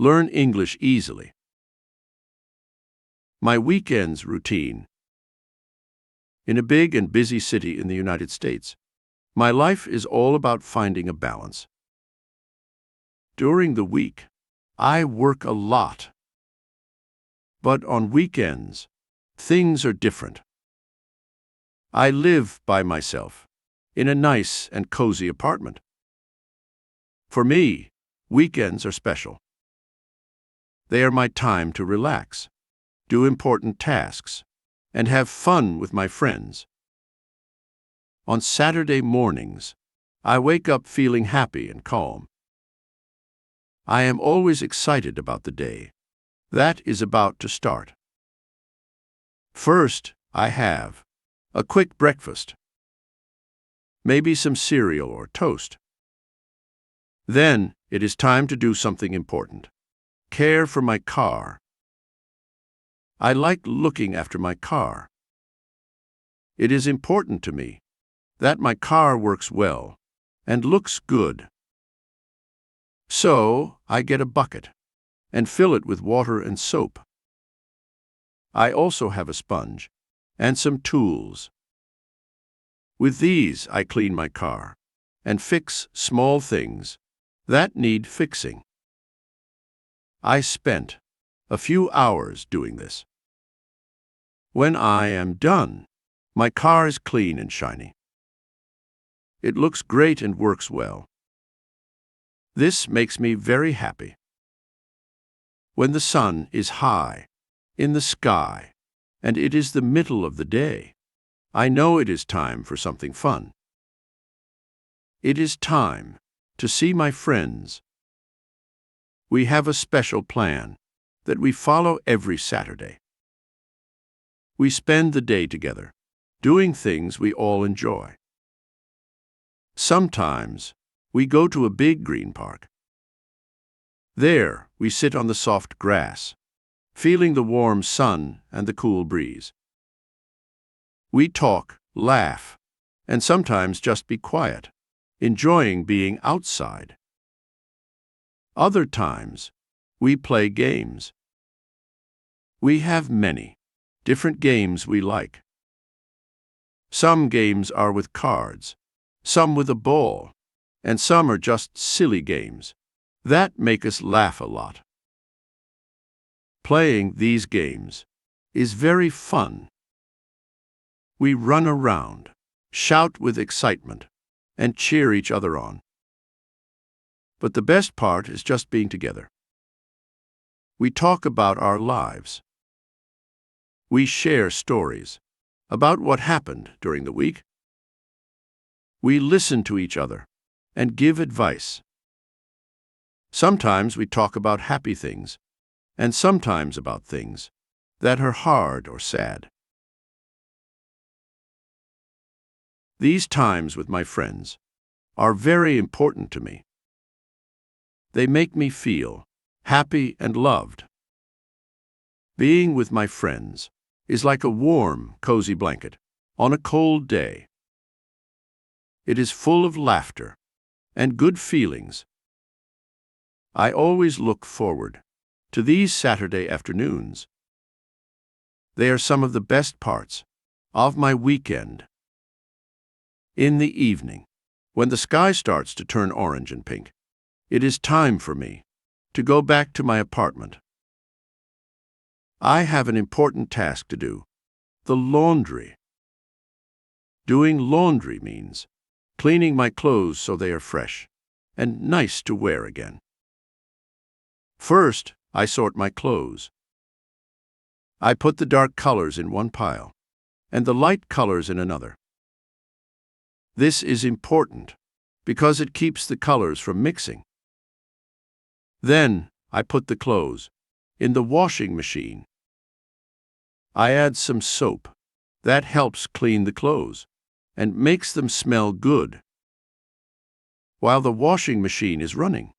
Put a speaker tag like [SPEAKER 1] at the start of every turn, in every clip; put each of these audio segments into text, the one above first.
[SPEAKER 1] Learn English easily. My weekends routine. In a big and busy city in the United States, my life is all about finding a balance. During the week, I work a lot. But on weekends, things are different. I live by myself in a nice and cozy apartment. For me, weekends are special. They are my time to relax, do important tasks, and have fun with my friends. On Saturday mornings, I wake up feeling happy and calm. I am always excited about the day that is about to start. First, I have a quick breakfast, maybe some cereal or toast. Then it is time to do something important. Care for my car. I like looking after my car. It is important to me that my car works well and looks good. So I get a bucket and fill it with water and soap. I also have a sponge and some tools. With these, I clean my car and fix small things that need fixing. I spent a few hours doing this. When I am done, my car is clean and shiny. It looks great and works well. This makes me very happy. When the sun is high in the sky and it is the middle of the day, I know it is time for something fun. It is time to see my friends. We have a special plan that we follow every Saturday. We spend the day together, doing things we all enjoy. Sometimes we go to a big green park. There, we sit on the soft grass, feeling the warm sun and the cool breeze. We talk, laugh, and sometimes just be quiet, enjoying being outside. Other times, we play games. We have many different games we like. Some games are with cards, some with a ball, and some are just silly games that make us laugh a lot. Playing these games is very fun. We run around, shout with excitement, and cheer each other on. But the best part is just being together. We talk about our lives. We share stories about what happened during the week. We listen to each other and give advice. Sometimes we talk about happy things, and sometimes about things that are hard or sad. These times with my friends are very important to me. They make me feel happy and loved. Being with my friends is like a warm, cozy blanket on a cold day. It is full of laughter and good feelings. I always look forward to these Saturday afternoons. They are some of the best parts of my weekend. In the evening, when the sky starts to turn orange and pink, it is time for me to go back to my apartment. I have an important task to do, the laundry. Doing laundry means cleaning my clothes so they are fresh and nice to wear again. First, I sort my clothes. I put the dark colors in one pile and the light colors in another. This is important because it keeps the colors from mixing. Then I put the clothes in the washing machine. I add some soap. That helps clean the clothes and makes them smell good. While the washing machine is running,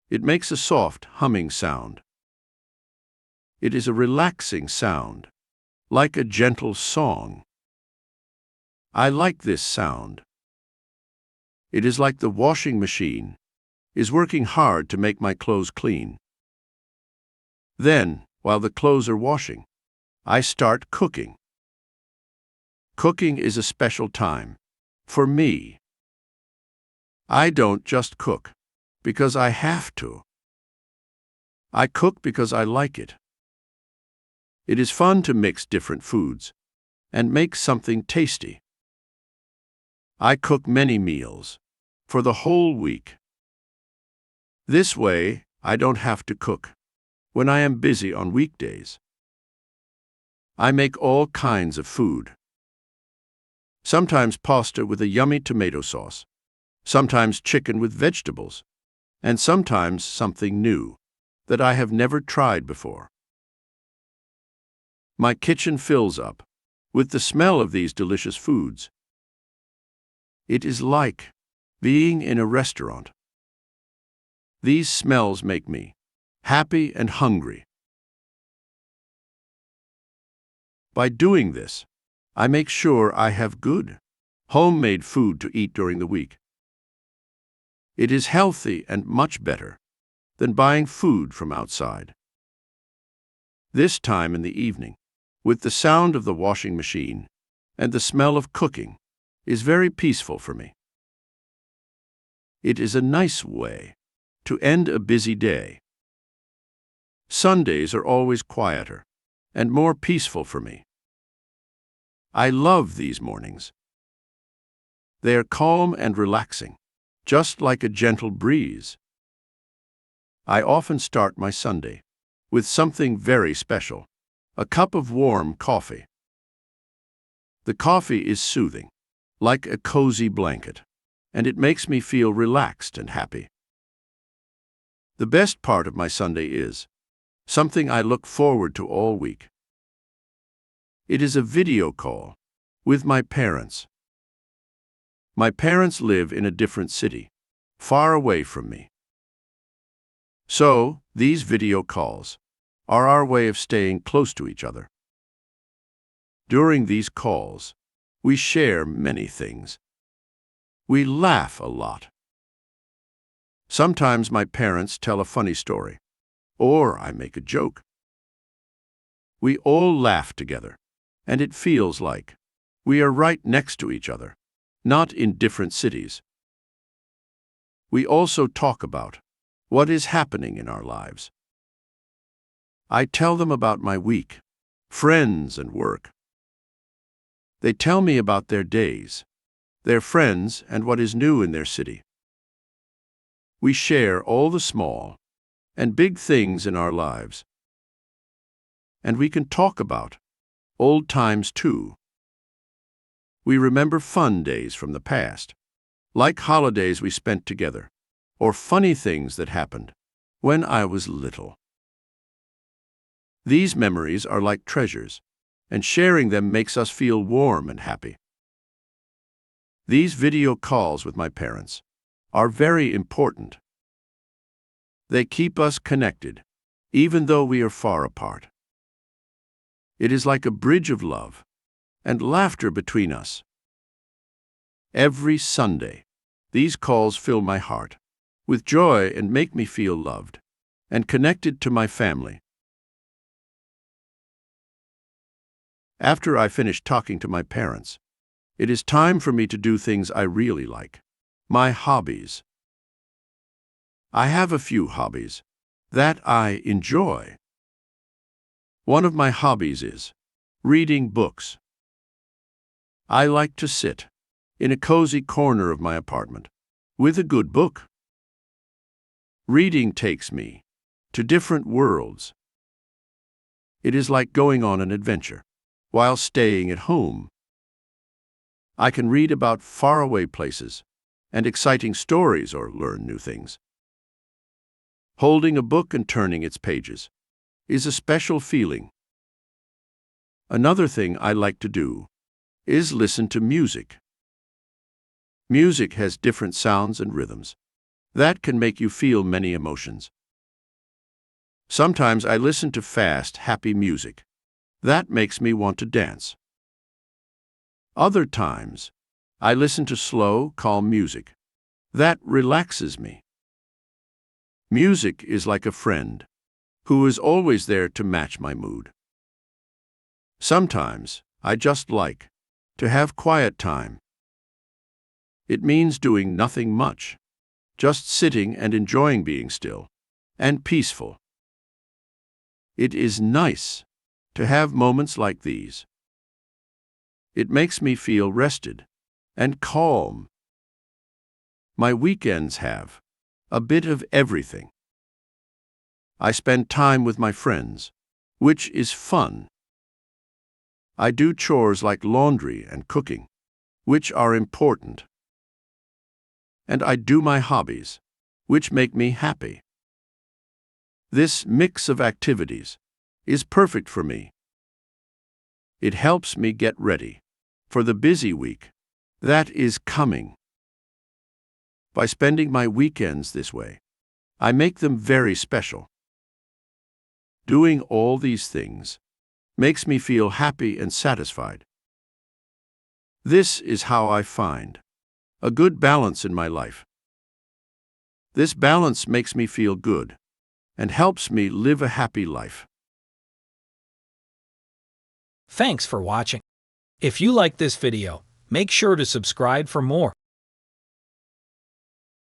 [SPEAKER 1] it makes a soft humming sound. It is a relaxing sound, like a gentle song. I like this sound. It is like the washing machine is working hard to make my clothes clean. Then, while the clothes are washing, I start cooking. Cooking is a special time for me. I don't just cook because I have to. I cook because I like it. It is fun to mix different foods and make something tasty. I cook many meals for the whole week. This way, I don't have to cook when I am busy on weekdays. I make all kinds of food. Sometimes pasta with a yummy tomato sauce, sometimes chicken with vegetables, and sometimes something new that I have never tried before. My kitchen fills up with the smell of these delicious foods. It is like being in a restaurant. These smells make me happy and hungry. By doing this, I make sure I have good, homemade food to eat during the week. It is healthy and much better than buying food from outside. This time in the evening, with the sound of the washing machine and the smell of cooking, is very peaceful for me. It is a nice way to end a busy day. Sundays are always quieter and more peaceful for me. I love these mornings. They are calm and relaxing, just like a gentle breeze. I often start my Sunday with something very special, a cup of warm coffee. The coffee is soothing, like a cozy blanket, and it makes me feel relaxed and happy. The best part of my Sunday is something I look forward to all week. It is a video call with my parents. My parents live in a different city, far away from me. So, these video calls are our way of staying close to each other. During these calls, we share many things. We laugh a lot. Sometimes my parents tell a funny story, or I make a joke. We all laugh together, and it feels like we are right next to each other, not in different cities. We also talk about what is happening in our lives. I tell them about my week, friends, and work. They tell me about their days, their friends, and what is new in their city. We share all the small and big things in our lives. And we can talk about old times too. We remember fun days from the past, like holidays we spent together, or funny things that happened when I was little. These memories are like treasures, and sharing them makes us feel warm and happy. These video calls with my parents are very important. They keep us connected, even though we are far apart. It is like a bridge of love and laughter between us. Every Sunday, these calls fill my heart with joy and make me feel loved and connected to my family. After I finish talking to my parents, it is time for me to do things I really like, my hobbies. I have a few hobbies that I enjoy. One of my hobbies is reading books. I like to sit in a cozy corner of my apartment with a good book. Reading takes me to different worlds. It is like going on an adventure while staying at home. I can read about faraway places and exciting stories or learn new things. Holding a book and turning its pages is a special feeling. Another thing I like to do is listen to music. Music has different sounds and rhythms that can make you feel many emotions. Sometimes I listen to fast, happy music that makes me want to dance. Other times, I listen to slow, calm music that relaxes me. Music is like a friend who is always there to match my mood. Sometimes I just like to have quiet time. It means doing nothing much, just sitting and enjoying being still and peaceful. It is nice to have moments like these. It makes me feel rested and calm. My weekends have a bit of everything. I spend time with my friends, which is fun. I do chores like laundry and cooking, which are important. And I do my hobbies, which make me happy. This mix of activities is perfect for me. It helps me get ready for the busy week that is coming. By spending my weekends this way, I make them very special. Doing all these things makes me feel happy and satisfied. This is how I find a good balance in my life. This balance makes me feel good and helps me live a happy life.
[SPEAKER 2] Thanks for watching. If you like this video, make sure to subscribe for more.